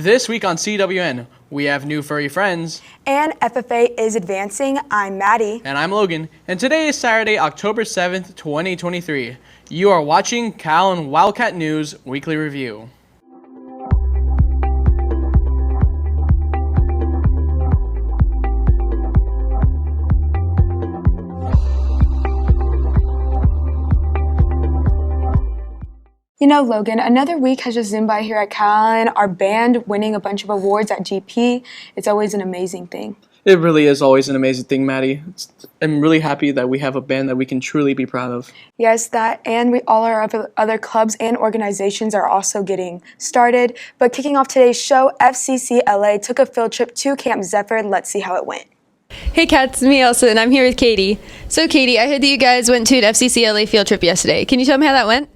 This week on CWN, we have new furry friends. And FFA is advancing. I'm Maddie. And I'm Logan. And today is Saturday, October 7th, 2023. You are watching Calallen Wildcat News Weekly Review. You know, Logan, another week has just zoomed by here at Calallen. Our band winning a bunch of awards at GP. It's always an amazing thing. It really is always an amazing thing, Maddie. I'm really happy that we have a band that we can truly be proud of. Yes, that and all our other clubs and organizations are also getting started. But kicking off today's show, FCC LA took a field trip to Camp Zephyr. Let's see how it went. Hey Cats, me Elsa, and I'm here with Katie. So Katie, I heard that you guys went to an FCC LA field trip yesterday. Can you tell me how that went?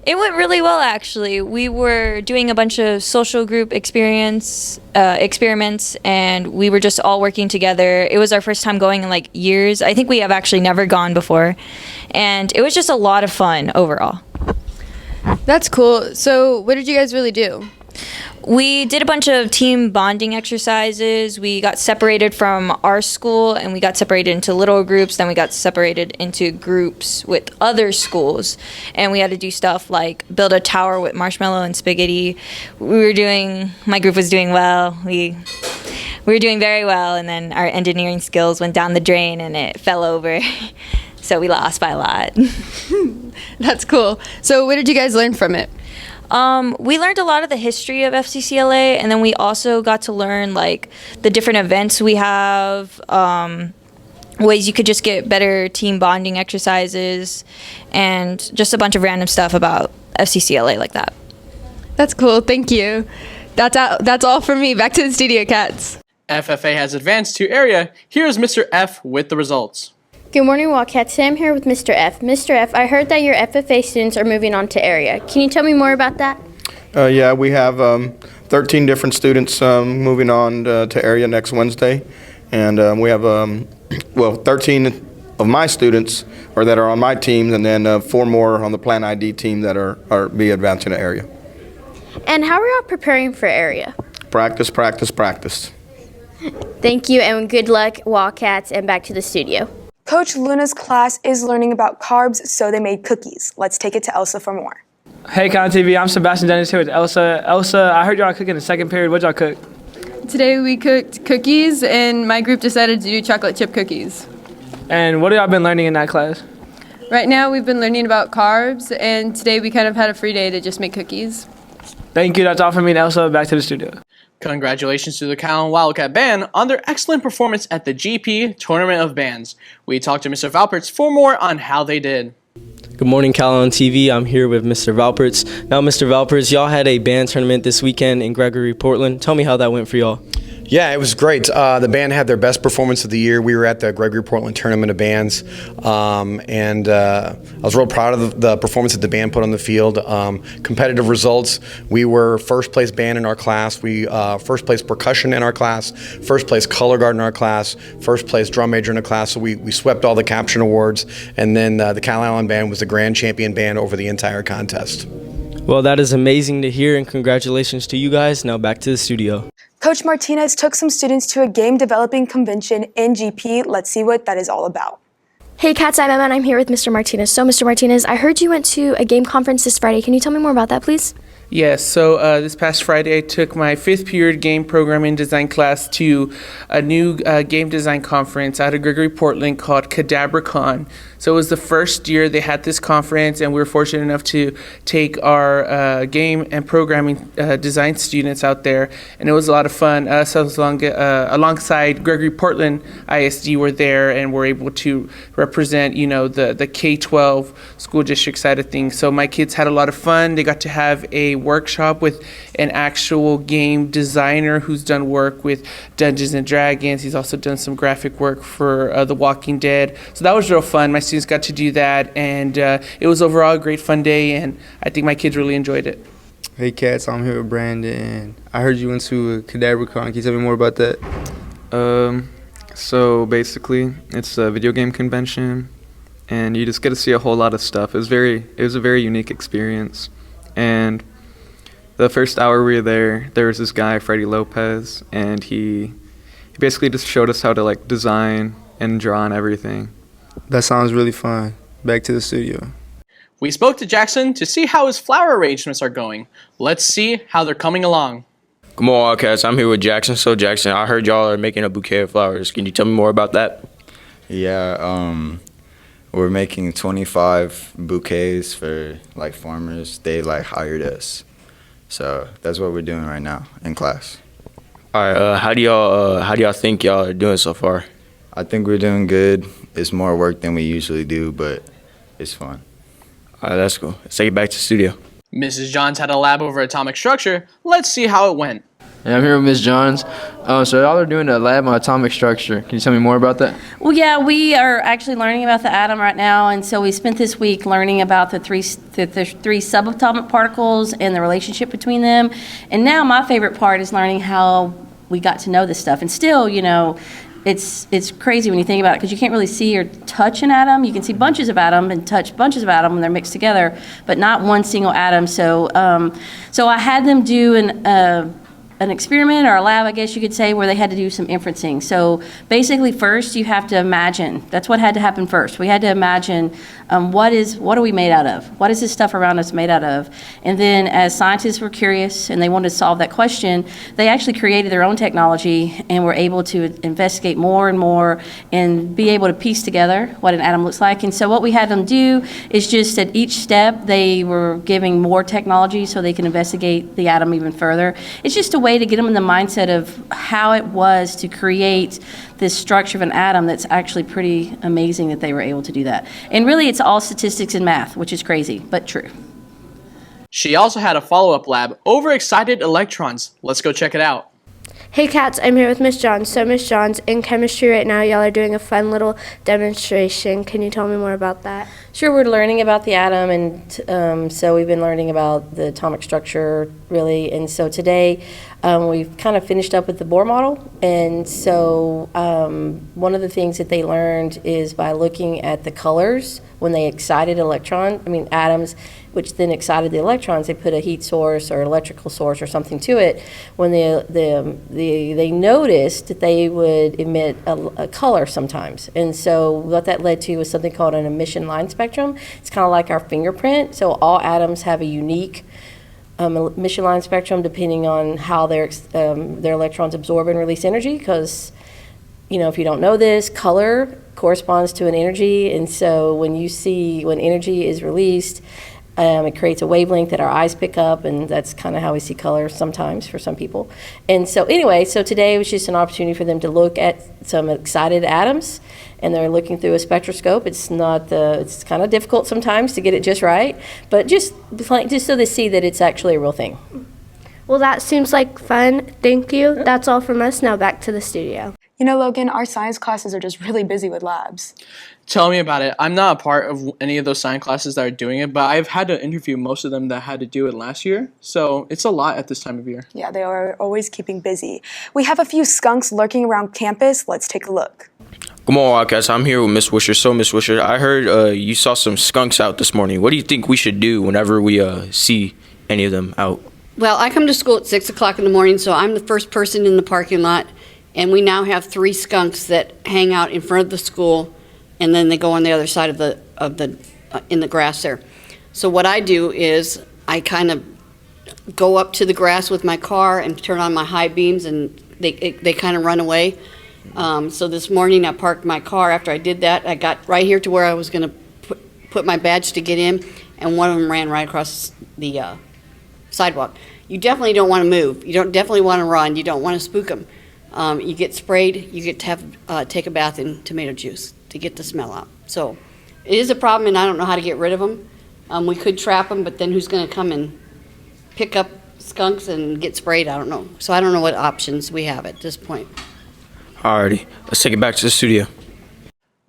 It went really well, actually. We were doing a bunch of social group experiments, and we were just all working together. It was our first time going in like years. I think we have actually never gone before, and it was just a lot of fun overall. That's cool. So what did you guys really do? We did a bunch of team bonding exercises. We got separated from our school, and we got separated into little groups. Then we got separated into groups with other schools, and we had to do stuff like build a tower with marshmallow and spaghetti. My group was doing well. We were doing very well, and then our engineering skills went down the drain, and it fell over. So we lost by a lot. That's cool. So what did you guys learn from it? We learned a lot of the history of FCCLA, and then we also got to learn like the different events we have, ways you could just get better team bonding exercises, and just a bunch of random stuff about FCCLA like that. That's cool. Thank you. That's all from me. Back to the studio, Cats. FFA has advanced to area. Here's Mr. F with the results. Good morning, Wildcats. Today I'm here with Mr. F. Mr. F, I heard that your FFA students are moving on to area. Can you tell me more about that? Yeah, we have 13 different students moving on to area next Wednesday. And we have, 13 of my students that are on my team, and then 4 more on the Plan ID team that are be advancing to area. And how are y'all preparing for area? Practice, practice, practice. Thank you, and good luck, Wildcats, and back to the studio. Coach Luna's class is learning about carbs, so they made cookies. Let's take it to Elsa for more. Hey, Calallen TV, I'm Sebastian Dennis here with Elsa. Elsa, I heard y'all cooking the second period. What'd y'all cook? Today we cooked cookies, and my group decided to do chocolate chip cookies. And what have y'all been learning in that class? Right now we've been learning about carbs, and today we kind of had a free day to just make cookies. Thank you. That's all from me and Elsa. Back to the studio. Congratulations to the Calallen Wildcat Band on their excellent performance at the GP Tournament of Bands. We talked to Mr. Valperts for more on how they did. Good morning, Calallen TV. I'm here with Mr. Valperts. Now, Mr. Valperts, y'all had a band tournament this weekend in Gregory, Portland. Tell me how that went for y'all. Yeah, it was great. The band had their best performance of the year. We were at the Gregory Portland Tournament of Bands, and I was real proud of the performance that the band put on the field. Competitive results. We were first place band in our class. We first place percussion in our class, first place color guard in our class, first place drum major in the class. So we swept all the caption awards, and then the Calallen band was the grand champion band over the entire contest. Well, that is amazing to hear, and congratulations to you guys. Now back to the studio. Coach Martinez took some students to a game developing convention in GP. Let's see what that is all about. Hey Cats, I'm Emma and I'm here with Mr. Martinez. So Mr. Martinez, I heard you went to a game conference this Friday. Can you tell me more about that, please? Yes, so this past Friday I took my 5th period game programming design class to a new game design conference out of Gregory, Portland called CadabraCon. So it was the first year they had this conference, and we were fortunate enough to take our game and programming design students out there, and it was a lot of fun. Us alongside Gregory Portland ISD were there, and were able to represent, the K-12 school district side of things. So my kids had a lot of fun. They got to have a workshop with an actual game designer who's done work with Dungeons and Dragons. He's also done some graphic work for The Walking Dead. So that was real fun. My students got to do that, and it was overall a great fun day, and I think my kids really enjoyed it. Hey Cats, I'm here with Brandon. I heard you went to a CadabraCon. Can you tell me more about that? So basically, it's a video game convention, and you just get to see a whole lot of stuff. It was a very unique experience, and The first hour we were there was this guy, Freddie Lopez, and he basically just showed us how to like design and draw and everything. That sounds really fun. Back to the studio. We spoke to Jackson to see how his flower arrangements are going. Let's see how they're coming along. Good morning, Wildcats. I'm here with Jackson. So, Jackson, I heard y'all are making a bouquet of flowers. Can you tell me more about that? Yeah, we're making 25 bouquets for like farmers. They like hired us, so that's what we're doing right now in class. All right. How do y'all think y'all are doing so far? I think we're doing good. It's more work than we usually do, but it's fun. All right, that's cool. Let's take it back to the studio. Mrs. Johns had a lab over atomic structure. Let's see how it went. And I'm here with Ms. Johns. So y'all are doing a lab on atomic structure. Can you tell me more about that? Well, yeah, we are actually learning about the atom right now, and so we spent this week learning about the three subatomic particles and the relationship between them. And now my favorite part is learning how we got to know this stuff. And still, you know, it's crazy when you think about it, because you can't really see or touch an atom. You can see bunches of atom and touch bunches of atom when they're mixed together, but not one single atom. So I had them do an experiment, or a lab, I guess you could say, where they had to do some inferencing. So basically, first you have to imagine. That's what had to happen first. We had to imagine what are we made out of? What is this stuff around us made out of? And then, as scientists were curious and they wanted to solve that question, they actually created their own technology and were able to investigate more and more and be able to piece together what an atom looks like. And so what we had them do is just at each step they were giving more technology so they can investigate the atom even further. It's just a way to get them in the mindset of how it was to create this structure of an atom that's actually pretty amazing that they were able to do that. And really, it's all statistics and math, which is crazy, but true. She also had a follow-up lab, overexcited electrons. Let's go check it out. Hey cats, I'm here with Miss Johns. So Miss Johns, in chemistry right now, y'all are doing a fun little demonstration. Can you tell me more about that? Sure, we're learning about the atom, and so we've been learning about the atomic structure, really. And so today, we've kind of finished up with the Bohr model. And so one of the things that they learned is by looking at the colors when they excited atoms, which then excited the electrons, they put a heat source or electrical source or something to it. When they noticed that they would emit a color sometimes. And so what that led to was something called an emission line spectrum. It's kind of like our fingerprint. So all atoms have a unique emission line spectrum depending on how their electrons absorb and release energy, because if you don't know this, color corresponds to an energy. And so when energy is released, it creates a wavelength that our eyes pick up, and that's kind of how we see color sometimes for some people. And so anyway, so today was just an opportunity for them to look at some excited atoms, and they're looking through a spectroscope. It's kind of difficult sometimes to get it just right, but just so they see that it's actually a real thing. Well, that seems like fun. Thank you. That's all from us. Now back to the studio. You know, Logan, our science classes are just really busy with labs. Tell me about it. I'm not a part of any of those science classes that are doing it, but I've had to interview most of them that had to do it last year. So it's a lot at this time of year. Yeah, they are always keeping busy. We have a few skunks lurking around campus. Let's take a look. Good morning, Wildcats. I'm here with Miss Wisher. So, Miss Wisher, I heard you saw some skunks out this morning. What do you think we should do whenever we see any of them out? Well, I come to school at 6 o'clock in the morning, so I'm the first person in the parking lot. And we now have 3 skunks that hang out in front of the school, and then they go on the other side in the grass there. So what I do is I kind of go up to the grass with my car and turn on my high beams, and they kind of run away. So this morning I parked my car. After I did that, I got right here to where I was going to put my badge to get in, and one of them ran right across the sidewalk. You definitely don't want to move. You don't definitely want to run. You don't want to spook them. You get sprayed, you get to have take a bath in tomato juice to get the smell out. So it is a problem, and I don't know how to get rid of them. We could trap them, but then who's going to come and pick up skunks and get sprayed? I don't know. So I don't know what options we have at this point. Alrighty, let's take it back to the studio.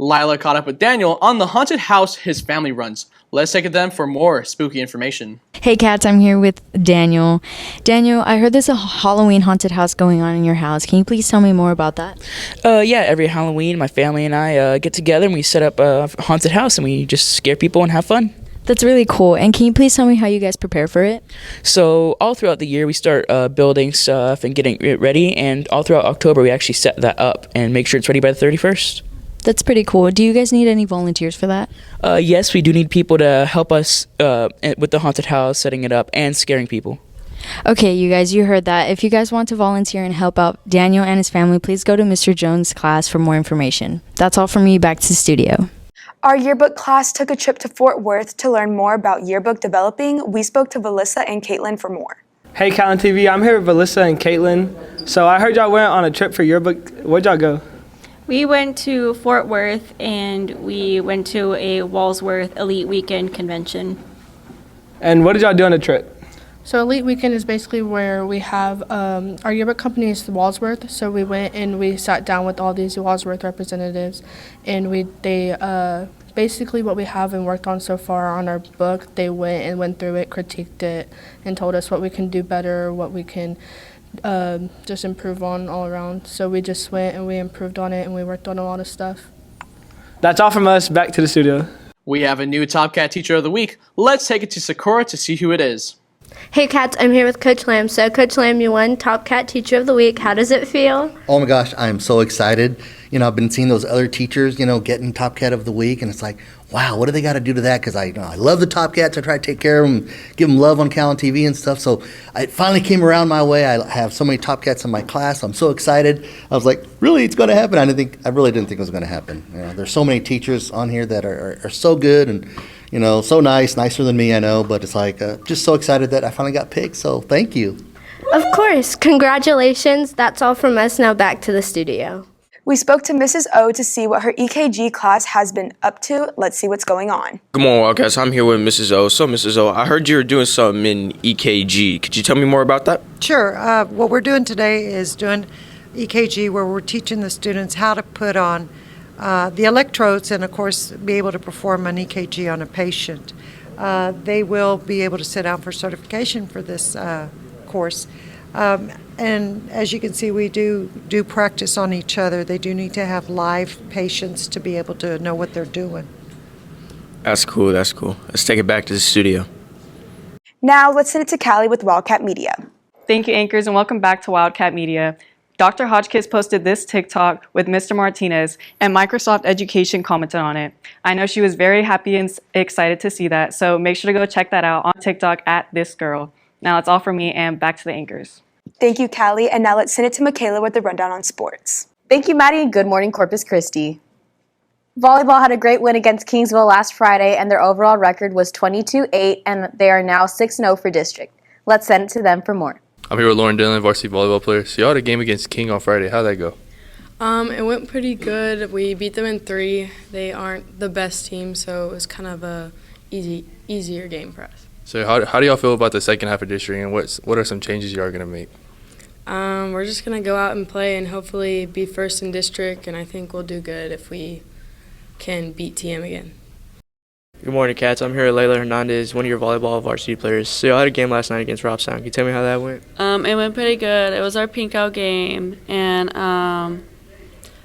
Lila caught up with Daniel on the haunted house his family runs. Let's take it then for more spooky information. Hey cats, I'm here with Daniel. Daniel, I heard there's a Halloween haunted house going on in your house. Can you please tell me more about that? Yeah, every Halloween my family and I get together and we set up a haunted house and we just scare people and have fun. That's really cool. And can you please tell me how you guys prepare for it? So all throughout the year, we start building stuff and getting it ready. And all throughout October, we actually set that up and make sure it's ready by the 31st. That's pretty cool. Do you guys need any volunteers for that? Yes, we do need people to help us with the haunted house, setting it up, and scaring people. Okay, you guys, you heard that. If you guys want to volunteer and help out Daniel and his family, please go to Mr. Jones' class for more information. That's all from me. Back to the studio. Our yearbook class took a trip to Fort Worth to learn more about yearbook developing. We spoke to Valissa and Caitlin for more. Hey, Calallen TV. I'm here with Valissa and Caitlin. So I heard y'all went on a trip for yearbook. Where'd y'all go? We went to Fort Worth and we went to a Walsworth Elite Weekend convention. And what did y'all do on the trip? So Elite Weekend is basically where we have our yearbook company is Walsworth. So we went and we sat down with all these Walsworth representatives, and they basically what we have and worked on so far on our book. They went through it, critiqued it, and told us what we can do better, what we can just improve on all around. So we just went and we improved on it, and we worked on a lot of stuff. That's all from us. Back to the studio. We have a new Top Cat Teacher of the Week. Let's take it to Sakura to see who it is. Hey Cats, I'm here with Coach Lamb. So Coach Lamb, you won Top Cat Teacher of the Week. How does it feel? Oh my gosh, I am so excited. You know, I've been seeing those other teachers, you know, getting Top Cat of the Week, and it's like, wow, what do they got to do to that? Because I love the Top Cats. I try to take care of them, give them love on Calallen TV and stuff. So it finally came around my way. I have so many Top Cats in my class. I'm so excited. I was like, really, it's going to happen? I really didn't think it was going to happen. You know, there's so many teachers on here that are so good and, you know, so nicer than me, I know. But it's like, just so excited that I finally got picked. So thank you. Of course. Congratulations. That's all from us. Now back to the studio. We spoke to Mrs. O to see what her EKG class has been up to. Let's see what's going on. Good morning, Wildcats. I'm here with Mrs. O. So, Mrs. O, I heard you were doing something in EKG. Could you tell me more about that? Sure. What we're doing today is doing EKG, where we're teaching the students how to put on the electrodes and, of course, be able to perform an EKG on a patient. They will be able to sit down for certification for this course. And as you can see, we do practice on each other. They do need to have live patients to be able to know what they're doing. That's cool. That's cool. Let's take it back to the studio. Now let's send it to Callie with Wildcat Media. Thank you, anchors, and welcome back to Wildcat Media. Dr. Hodgkiss posted this TikTok with Mr. Martinez, and Microsoft Education commented on it. I know she was very happy and excited to see that, so make sure to go check that out on TikTok at @thisgirl. Now that's all from me, and back to the anchors. Thank you, Callie, and now let's send it to Michaela with the rundown on sports. Thank you, Maddie, and good morning, Corpus Christi. Volleyball had a great win against Kingsville last Friday, and their overall record was 22-8, and they are now 6-0 for district. Let's send it to them for more. I'm here with Lauren Dillon, varsity volleyball player. So y'all had a game against King on Friday. How'd that go? It went pretty good. We beat them in 3. They aren't the best team, so it was kind of a easier game for us. So how do y'all feel about the second half of district, and what are some changes you are going to make? We're just going to go out and play and hopefully be first in district, and I think we'll do good if we can beat TM again. Good morning, Cats. I'm here with Layla Hernandez, one of your volleyball varsity players. So I had a game last night against Robstown. Can you tell me how that went? It went pretty good. It was our pink out game, and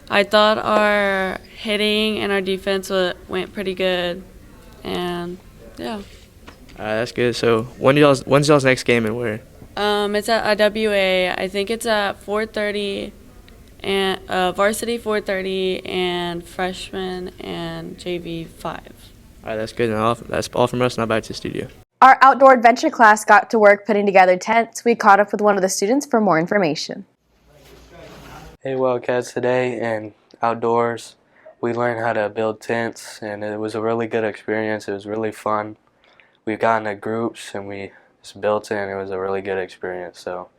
I thought our hitting and our defense went pretty good, and yeah. That's good. So when's y'all's next game and where? It's at IWA. I think it's at 4:30, and varsity 4:30, and freshman and JV 5. All right, that's good. That's all from us. Now back to the studio. Our outdoor adventure class got to work putting together tents. We caught up with one of the students for more information. Hey Wildcats, today and outdoors we learned how to build tents, and it was a really good experience. It was really fun. We got into groups and we just built it, and it was a really good experience. So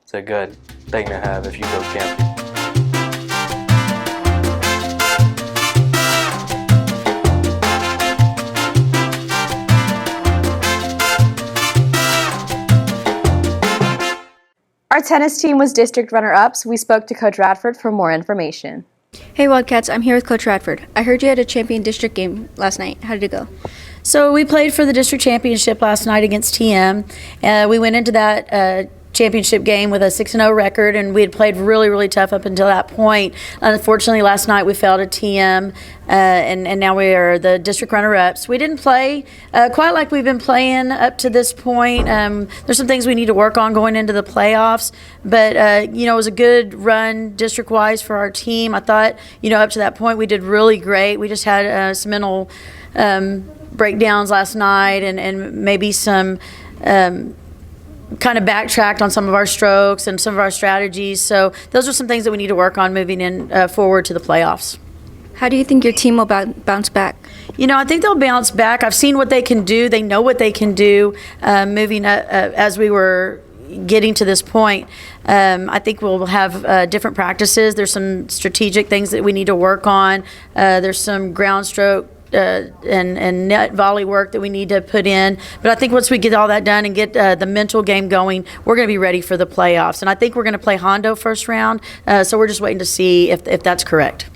it's a good thing to have if you go camping. Our tennis team was district runner-ups. We spoke to Coach Radford for more information. Hey Wildcats, I'm here with Coach Radford. I heard you had a champion district game last night. How did it go? So we played for the district championship last night against TM. We went into that championship game with a 6-0 record, and we had played really, really tough up until that point. Unfortunately, last night we failed a TM, and now we are the district runner-ups. We didn't play quite like we've been playing up to this point. There's some things we need to work on going into the playoffs, but it was a good run district-wise for our team. I thought, up to that point we did really great. We just had some mental breakdowns last night, and maybe some kind of backtracked on some of our strokes and some of our strategies. So those are some things that we need to work on moving in forward to the playoffs. How do you think your team will bounce back? I think they'll bounce back. I've seen what they can do. They know what they can do moving as we were getting to this point. I think we'll have different practices. There's some strategic things that we need to work on. There's some ground stroke and net volley work that we need to put in. But I think once we get all that done and get the mental game going, we're going to be ready for the playoffs. And I think we're going to play Hondo first round. So we're just waiting to see if that's correct.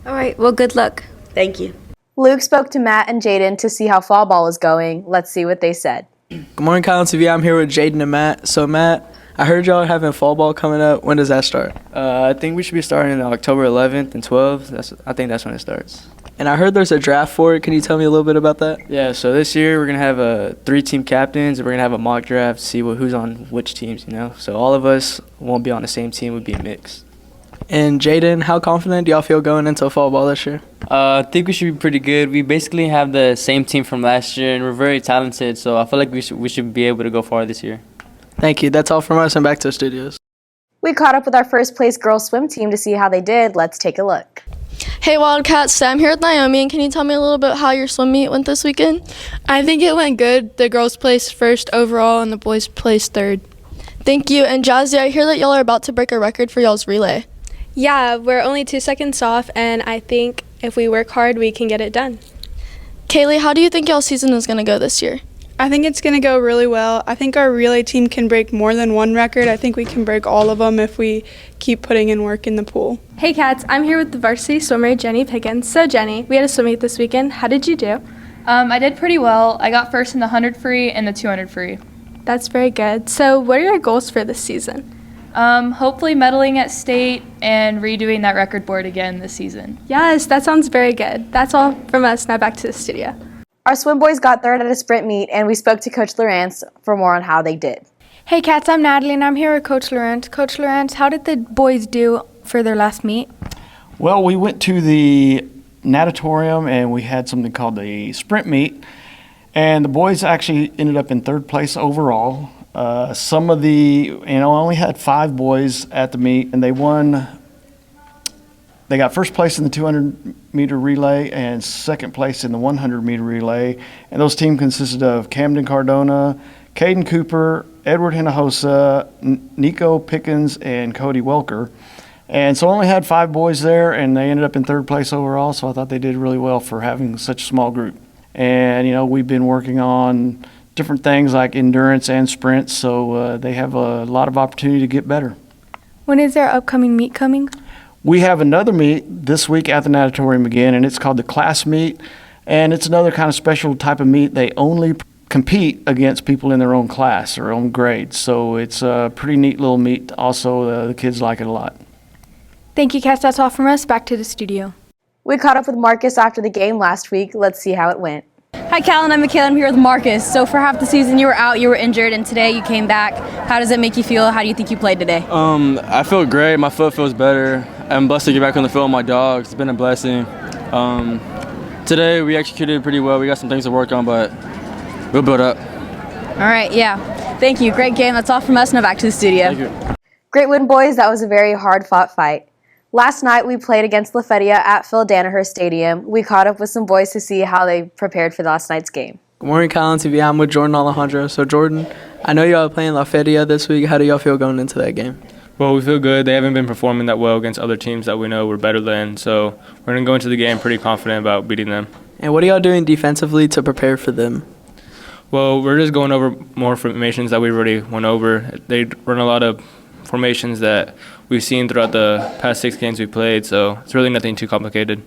All right. Well, good luck. Thank you. Luke spoke to Matt and Jaden to see how fall ball is going. Let's see what they said. Good morning, Calallen TV. I'm here with Jaden and Matt. So, Matt, I heard y'all are having fall ball coming up. When does that start? I think we should be starting on October 11th and 12th. I think that's when it starts. And I heard there's a draft for it. Can you tell me a little bit about that? Yeah, so this year we're going to have 3 team captains, and we're going to have a mock draft to see who's on which teams, So all of us won't be on the same team. We'll be mixed. And Jaden, how confident do y'all feel going into fall ball this year? I think we should be pretty good. We basically have the same team from last year, and we're very talented, so I feel like we should be able to go far this year. Thank you. That's all from us, and back to the studios. We caught up with our first place girls swim team to see how they did. Let's take a look. Hey Wildcats, I'm here with Naomi, and can you tell me a little bit how your swim meet went this weekend? I think it went good. The girls placed first overall, and the boys placed third. Thank you. And Jazzy, I hear that y'all are about to break a record for y'all's relay. Yeah, we're only 2 seconds off, and I think if we work hard, we can get it done. Kaylee, how do you think y'all's season is going to go this year? I think it's going to go really well. I think our relay team can break more than one record. I think we can break all of them if we keep putting in work in the pool. Hey Cats, I'm here with the varsity swimmer, Jenny Pickens. So Jenny, we had a swim meet this weekend. How did you do? I did pretty well. I got first in the 100 free and the 200 free. That's very good. So what are your goals for this season? Hopefully medaling at state and redoing that record board again this season. Yes, that sounds very good. That's all from us. Now back to the studio. Our swim boys got third at a sprint meet, and we spoke to Coach Lawrence for more on how they did. Hey Cats, I'm Natalie, and I'm here with Coach Lawrence. Coach Lawrence, how did the boys do for their last meet? Well, we went to the natatorium, and we had something called the sprint meet, and the boys actually ended up in third place overall. Only had 5 boys at the meet, and they won. They got first place in the 200-meter relay and second place in the 100-meter relay. And those teams consisted of Camden Cardona, Caden Cooper, Edward Hinojosa, Nico Pickens, and Cody Welker. And so only had 5 boys there, and they ended up in third place overall, so I thought they did really well for having such a small group. And, we've been working on different things like endurance and sprints, so they have a lot of opportunity to get better. When is their upcoming meet coming? We have another meet this week at the natatorium again, and it's called the class meet, and it's another kind of special type of meet. They only compete against people in their own class or own grade, so it's a pretty neat little meet. Also, the kids like it a lot. Thank you, Cass. That's all from us. Back to the studio. We caught up with Marcus after the game last week. Let's see how it went. Hi, Calallen. I'm Michaela. I'm here with Marcus. So for half the season, you were out, you were injured, and today you came back. How does it make you feel? How do you think you played today? I feel great. My foot feels better. I'm blessed to get back on the field with my dogs. It's been a blessing. Today we executed pretty well. We got some things to work on, but we'll build up. All right, yeah. Thank you. Great game. That's all from us. Now back to the studio. Thank you. Great win, boys. That was a very hard-fought fight. Last night, we played against Lafayette at Phil Danaher Stadium. We caught up with some boys to see how they prepared for last night's game. Good morning, Calallen TV. I'm with Jordan Alejandro. So, Jordan, I know y'all are playing Lafayette this week. How do y'all feel going into that game? Well, we feel good. They haven't been performing that well against other teams that we know we're better than, so we're going to go into the game pretty confident about beating them. And what are y'all doing defensively to prepare for them? Well, we're just going over more formations that we already went over. They run a lot of formations that we've seen throughout the past 6 games we played, so it's really nothing too complicated.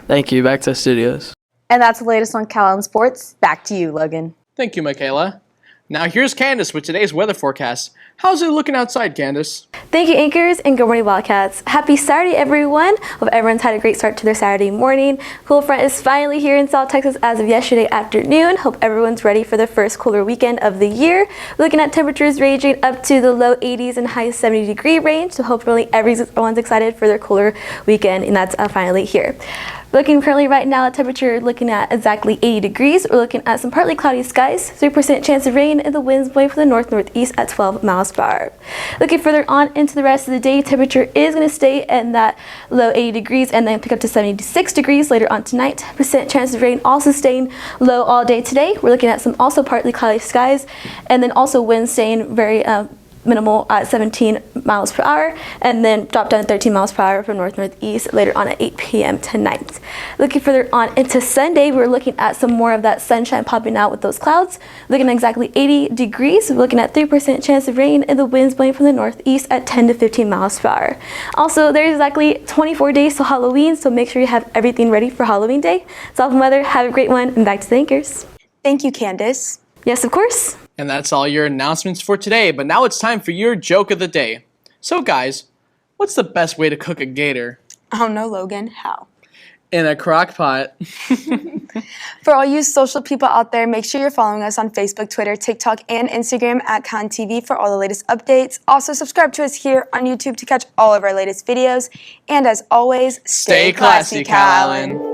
Thank you. Back to the studios. And that's the latest on Calallen Sports. Back to you, Logan. Thank you, Michaela. Now here's Candace with today's weather forecast. How's it looking outside, Candace? Thank you, anchors, and good morning, Wildcats. Happy Saturday, everyone. Hope everyone's had a great start to their Saturday morning. Cool front is finally here in South Texas as of yesterday afternoon. Hope everyone's ready for the first cooler weekend of the year. Looking at temperatures ranging up to the low 80s and high 70-degree range, so hopefully everyone's excited for their cooler weekend, and that's finally here. Looking currently right now, temperature looking at exactly 80 degrees. We're looking at some partly cloudy skies, 3% chance of rain, and the winds blowing from the north-northeast at 12 miles per hour. Looking further on into the rest of the day, temperature is going to stay in that low 80 degrees and then pick up to 76 degrees later on tonight. Percent chance of rain also staying low all day today. We're looking at some also partly cloudy skies, and then also winds staying very minimal at 17 miles per hour, and then drop down to 13 miles per hour from north-northeast later on at 8 p.m. tonight. Looking further on into Sunday, we're looking at some more of that sunshine popping out with those clouds. Looking at exactly 80 degrees, we're looking at 3% chance of rain, and the winds blowing from the northeast at 10 to 15 miles per hour. Also, there's exactly 24 days till Halloween, so make sure you have everything ready for Halloween Day. It's all from weather. Have a great one, and back to the anchors. Thank you, Candace. Yes, of course. And that's all your announcements for today, but now it's time for your joke of the day. So guys, what's the best way to cook a gator? I don't know, Logan. How? In a crock pot. For all you social people out there, make sure you're following us on Facebook, Twitter, TikTok, and Instagram at CalallenTV for all the latest updates. Also, subscribe to us here on YouTube to catch all of our latest videos. And as always, stay classy, Calallen.